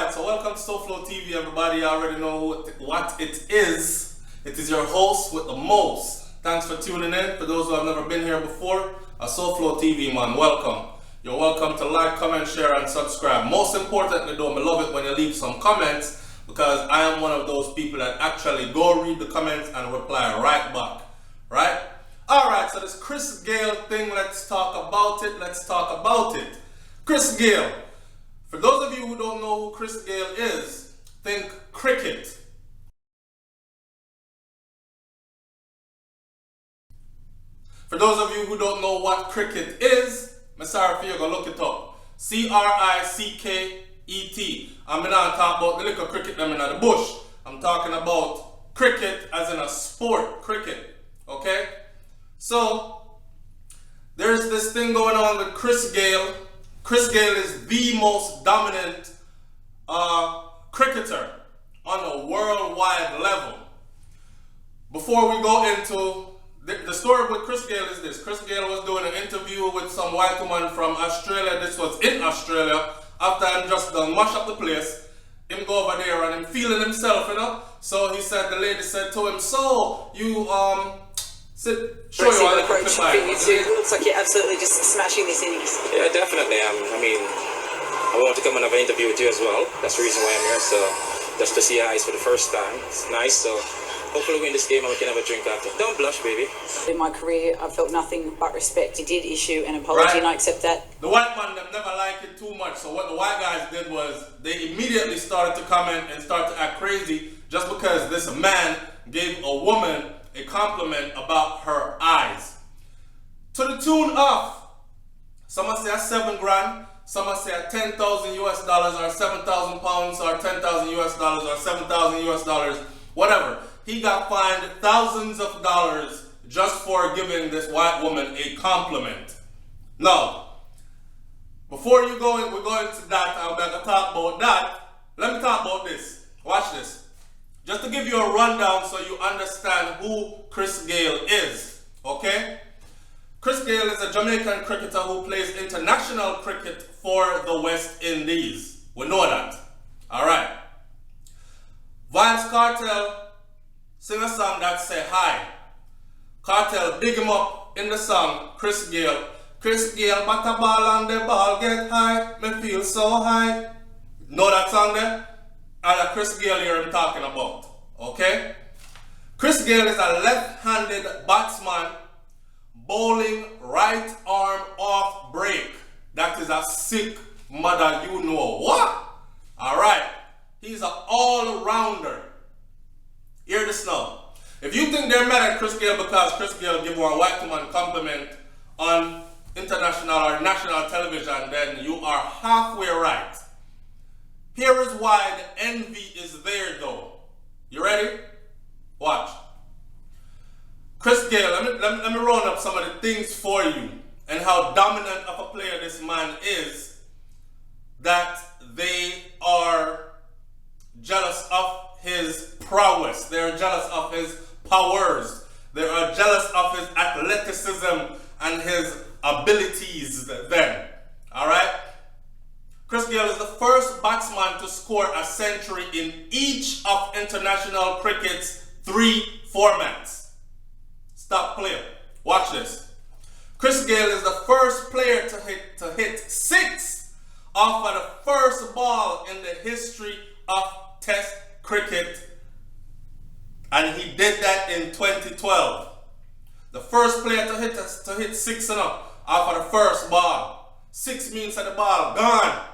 Alright, so welcome to Souflotv, everybody. You already know what it is. It is your host with the most. Thanks for tuning in. For those who have never been here before, a Souflotv man, welcome. You're welcome to like, comment, share, and subscribe. Most importantly though, I love it when you leave some comments, because I am one of those people that actually go read the comments and reply right back. Right? Alright, so this Chris Gale thing, let's talk about it. Chris Gale. For those of you who don't know who Chris Gale is, think cricket. For those of you who don't know what cricket is, I'm sorry for you, go look it up. C-R-I-C-K-E-T. I'm not talking about the little cricket them in the bush. I'm talking about cricket as in a sport, cricket. Okay? So, there's this thing going on with Chris Gale. Chris Gale is the most dominant cricketer on a worldwide level. Before we go into the story with Chris Gale is this. Chris Gale was doing an interview with some white woman from Australia. This was in Australia. After I'm just done mash up the place, him go over there and him feeling himself, you know. So he said, the lady said to him, so you show you what it looks like. It looks like you're absolutely just smashing these innings. Yeah, definitely. I mean, I want to come and have an interview with you as well. That's the reason why I'm here. So just to see your eyes for the first time. It's nice. So hopefully we win this game and we can have a drink after. Don't blush, baby. In my career, I felt nothing but respect. He did issue an apology, and I accept that. The white man them never liked it too much. So what the white guys did was they immediately started to comment and start to act crazy just because this man gave a woman a compliment about her eyes. To the tune of, someone say a 7 grand, someone say a 10,000 US dollars or 7,000 pounds or 10,000 US dollars or 7,000 US dollars, whatever. He got fined thousands of dollars just for giving this white woman a compliment. Now, before you go in, we're going to that, I'm going to talk about that. Let me talk about this. Watch this. Just to give you a rundown so you understand who Chris Gale is, okay? Chris Gale is a Jamaican cricketer who plays international cricket for the West Indies. We know that. Alright. Vance Cartel sing a song that say hi. Cartel big him up in the song, Chris Gale. Chris Gale bat a ball and the ball get high. Me feel so high. Know that song there? And Chris Gale here I'm talking about, okay? Chris Gale is a left-handed batsman bowling right arm off break. That is a sick mother you know what? Alright, he's an all-rounder. Hear this now. If you think they're mad at Chris Gale because Chris Gale give one white woman compliment on international or national television, then you are halfway right. Here is why the envy is there though. You ready? Watch. Chris Gale, let me run up some of the things for you and how dominant of a player this man is, that they are jealous of his prowess. They are jealous of his powers. They are jealous of his athleticism and his abilities then. Alright? Chris Gale is the first batsman to score a century in each of international cricket's 3 formats. Stop playing. Watch this. Chris Gale is the first player to hit 6 off of the first ball in the history of Test cricket, and he did that in 2012. The first player to hit 6 and up off of the first ball. 6 means that the ball gone.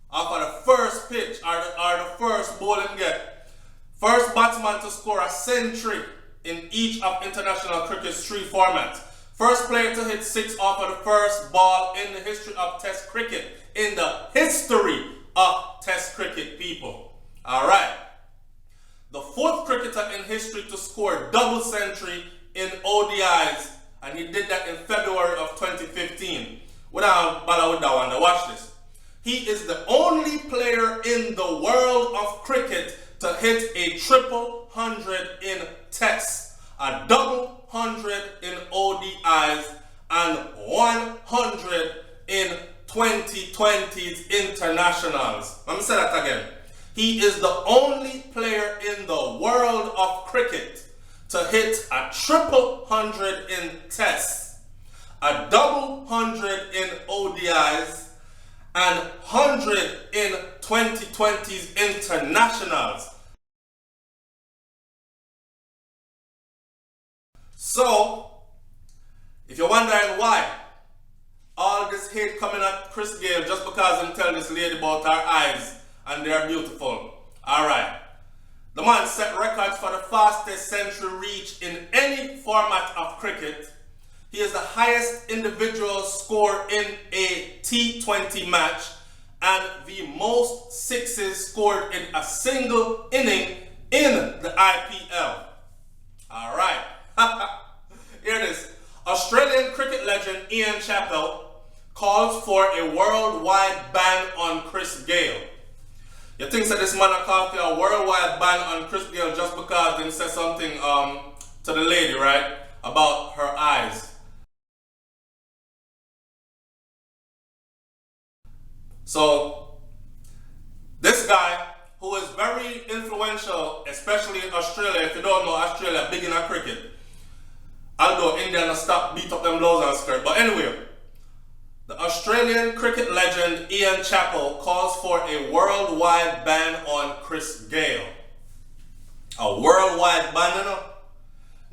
Off of the first pitch or the first ball and get. First batsman to score a century in each of international cricket's 3 formats. First player to hit 6 off of the first ball in the history of Test cricket. In the history of Test cricket, people. Alright. The 4th cricketer in history to score double century in ODIs, and he did that in February of 2015. Without bother with that one, now watch this. He is the only player in the world of cricket to hit a triple 100 in Tests, a double 100 in ODIs, and 100 in 2020's internationals. Let me say that again. He is the only player in the world of cricket to hit a triple hundred in tests, a double hundred in ODIs, and 100 in 2020's internationals. So, if you're wondering why all this hate coming at Chris Gale just because I'm telling this lady about her eyes and they're beautiful. Alright. The man set records for the fastest century reach in any format of cricket. He is the highest individual score in a T20 match and the most sixes scored in a single inning in the IPL. Alright. Here it is. Australian cricket legend Ian Chappell calls for a worldwide ban on Chris Gale. You think that this man called for a worldwide ban on Chris Gale just because they said something to the lady, right? About her eyes. So, this guy, who is very influential, especially in Australia, if you don't know, Australia, big in cricket. Although India not stop beat up them blows and skirt. But anyway, the Australian cricket legend Ian Chappell calls for a worldwide ban on Chris Gale. A worldwide ban, you know?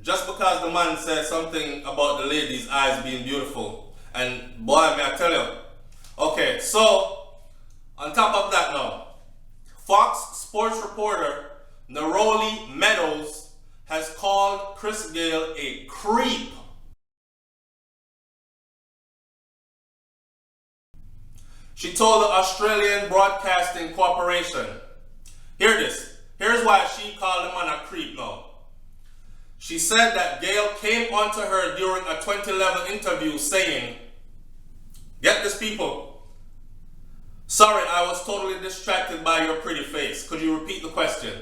Just because the man said something about the lady's eyes being beautiful. And boy, may I tell you. Okay, so, on top of that now, Fox Sports reporter Neroli Meadows has called Chris Gale a creep. She told the Australian Broadcasting Corporation, hear this, here's why she called the man a creep now. She said that Gale came onto her during a 2011 interview saying, get this people, sorry, I was totally distracted by your pretty face. Could you repeat the question?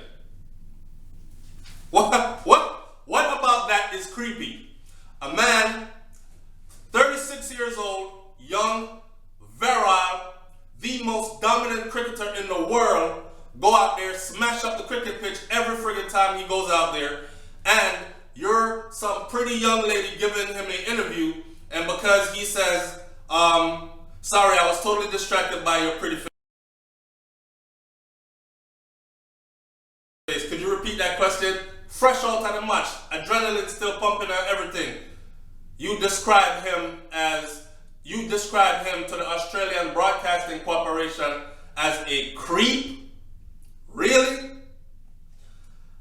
What about that is creepy? A man, 36 years old, young, virile, the most dominant cricketer in the world, go out there, smash up the cricket pitch every friggin' time he goes out there, and you're some pretty young lady giving him an interview, and because he says, sorry, I was totally distracted by your pretty face. Could you repeat that question? Fresh out of the match, adrenaline still pumping and everything. You describe him to the Australian Broadcasting Corporation as a creep? Really?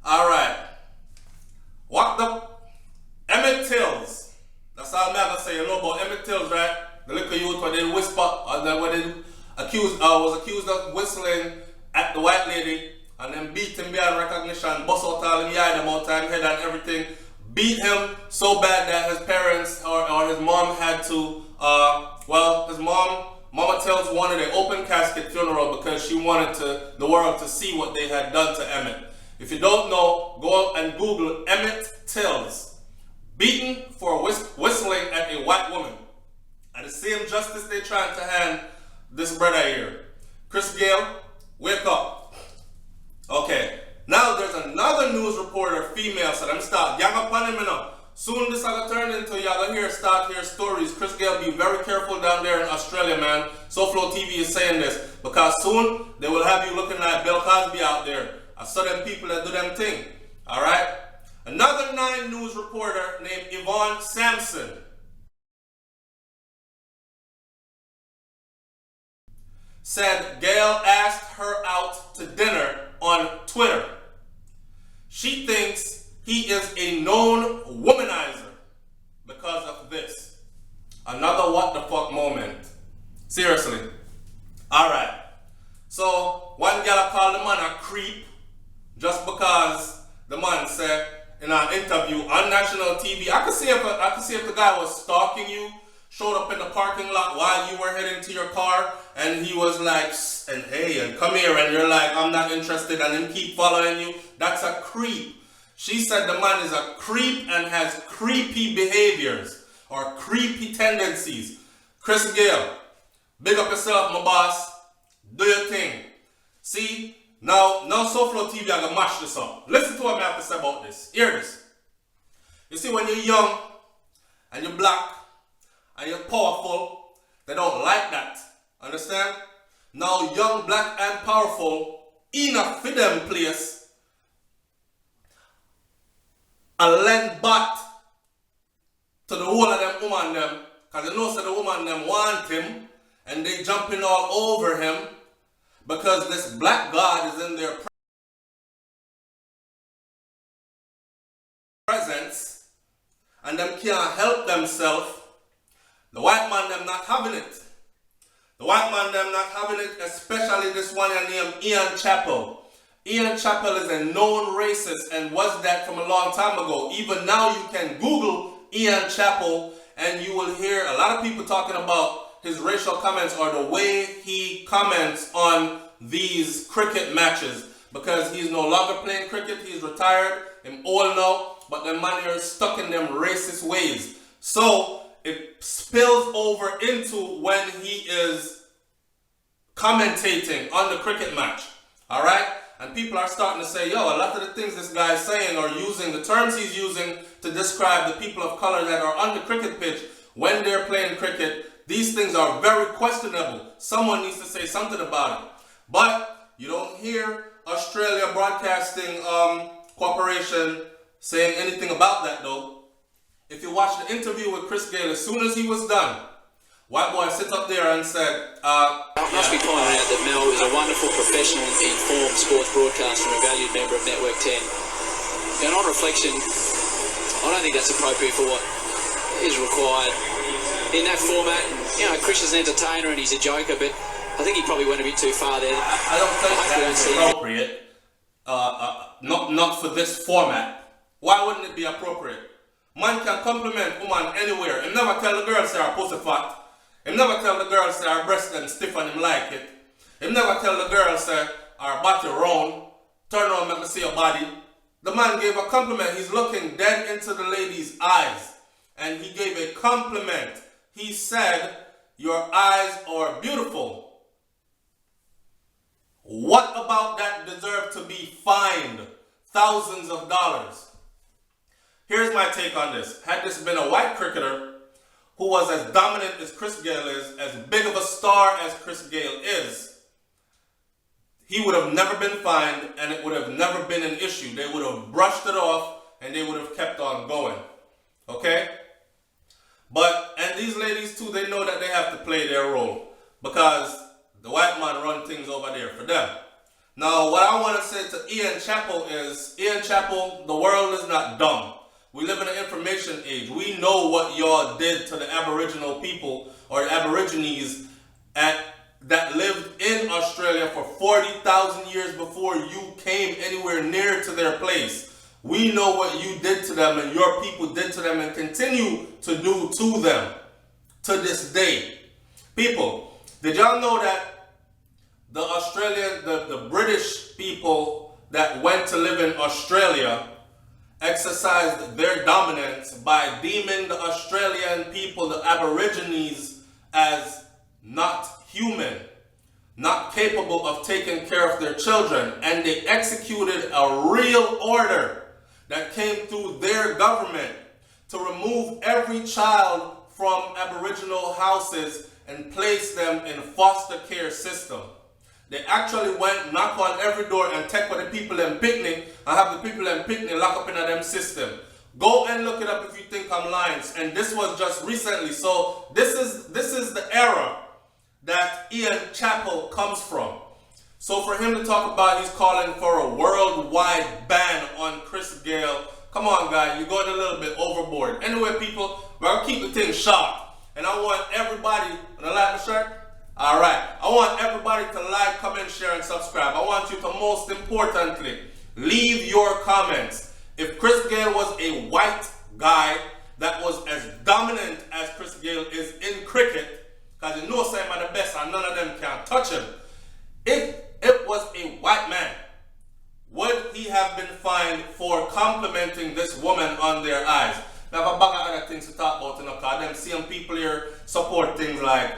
Alright. What the Emmett Tills. That's all I'm gonna say. You know about Emmett Tills, right? The little youth where they whisper, or when they was accused of whistling at the white lady. And then beat him beyond recognition, bust out all him eye, them out time, head and everything. Beat him so bad that his parents or his mom had to, his Mama Tills wanted an open casket funeral because she wanted the world to see what they had done to Emmett. If you don't know, go and Google Emmett Tills. Beaten for whistling at a white woman. And the same justice they trying to hand this brother here. Chris Gale, wake up. Okay, now there's another news reporter, female, so them start gang up on him, you know. Soon this will turn into y'all gonna start hear stories. Chris Gale, be very careful down there in Australia, man. Souflotv is saying this because soon they will have you looking like Bill Cosby out there. I saw them people that do them thing. Alright? Another 9 News reporter named Yvonne Sampson said Gale asked her out to dinner on Twitter. She thinks he is a known womanizer because of this. Another what the fuck moment. Seriously. Alright. So one gal called the man a creep just because the man said in an interview on national TV, I could see if the guy was stalking you, showed up in the parking lot while you were heading to your car, and he was like, and hey, and come here, and you're like, I'm not interested, and him keep following you. That's a creep. She said the man is a creep and has creepy behaviors or creepy tendencies. Chris Gale, Big up yourself, my boss. Do your thing. See, now Souflotv are gonna mash this up. Listen to what I have to say about this. Hear this. You see, when you're young and you're black and you're powerful, they don't like that. Understand? Now, young, black, and powerful, enough for them place, and lend back to the whole of them woman them, because they know that the woman them want him, and they jumping all over him, because this black God is in their presence, and them can't help themselves. The white man them not having it. The white man them not having it, especially this one named Ian Chappell. Ian Chappell is a known racist and was that from a long time ago. Even now you can Google Ian Chappell and you will hear a lot of people talking about his racial comments or the way he comments on these cricket matches, because he's no longer playing cricket, he's retired, I'm old now, but the man here is stuck in them racist ways. So it spills over into when he is commentating on the cricket match. Alright? And people are starting to say, yo, a lot of the things this guy is saying or using, the terms he's using to describe the people of color that are on the cricket pitch when they're playing cricket, these things are very questionable. Someone needs to say something about it. But you don't hear Australia Broadcasting Corporation saying anything about that though. If you watch the interview with Chris Gale, as soon as he was done, white boy sits up there and said, It must be pointed out that Mel is a wonderful, professional, informed sports broadcaster and a valued member of Network 10. And on reflection, I don't think that's appropriate for what is required in that format. You know, Chris is an entertainer and he's a joker, but I think he probably went a bit too far there. I don't think that's appropriate. Not for this format. Why wouldn't it be appropriate? Man can compliment woman anywhere. Him never tell the girl say her pussy fat. Him never tell the girl say her breast them stiff and him like it. Him never tell the girl say her body round. Turn around, let me see your body. The man gave a compliment. He's looking dead into the lady's eyes. And he gave a compliment. He said, your eyes are beautiful. What about that deserved to be fined thousands of dollars? Here's my take on this. Had this been a white cricketer who was as dominant as Chris Gale is, as big of a star as Chris Gale is, he would have never been fined and it would have never been an issue. They would have brushed it off and they would have kept on going. Okay? And these ladies too, they know that they have to play their role because the white man run things over there for them. Now, what I want to say to Ian Chappell is, Ian Chappell, the world is not dumb. We live in an information age. We know what y'all did to the Aboriginal people or the Aborigines that lived in Australia for 40,000 years before you came anywhere near to their place. We know what you did to them and your people did to them and continue to do to them to this day. People, did y'all know that the Australian, the British people that went to live in Australia exercised their dominance by deeming the Australian people, the Aborigines, as not human, not capable of taking care of their children. And they executed a real order that came through their government to remove every child from Aboriginal houses and place them in foster care system. They actually went, knock on every door and take with the people in picnic and have the people in picnic lock up in them system. Go and look it up if you think I'm lying. And this was just recently. So this is the era that Ian Chappell comes from. So for him to talk about he's calling for a worldwide ban on Chris Gale, come on guys, you're going a little bit overboard. Anyway people, we're going to keep the thing short. And I want everybody, wanna like my shirt? Alright, I want everybody to like, comment, share, and subscribe. I want you to most importantly, leave your comments. If Chris Gale was a white guy that was as dominant as Chris Gale is in cricket, because you know some of the best and none of them can touch him. If it was a white man, would he have been fined for complimenting this woman on their eyes? Now, I have a bag of other things to talk about, because them same people here support things like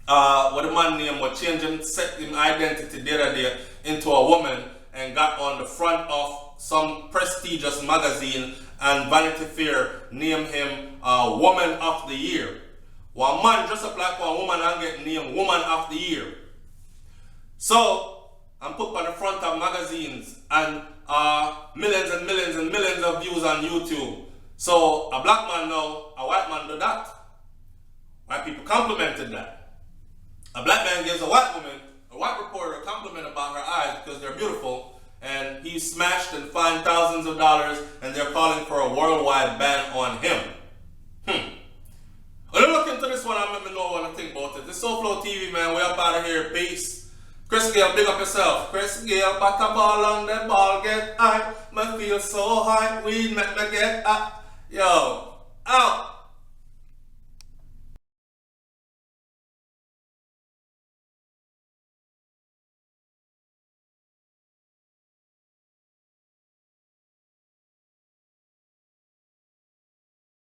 what the man name was changing, set him identity the other day into a woman and got on the front of some prestigious magazine, and Vanity Fair named him Woman of the Year. One man dressed up like one woman and get named Woman of the Year. So, I'm put on the front of magazines and millions and millions and millions of views on YouTube. So, a black man now, a white man do that. White people complimented that. A black man gives a white woman, a white reporter, a compliment about her eyes because they're beautiful, and he's smashed and fined thousands of dollars, and they're calling for a worldwide ban on him. When you look into this one, I let me know what I think about it. This Souflotv, man. We up out of here. Peace. Chris Gale, big up yourself. Chris Gale, bat a ball on the ball, get high. Me feel so high, weed make me get high. Yo, out.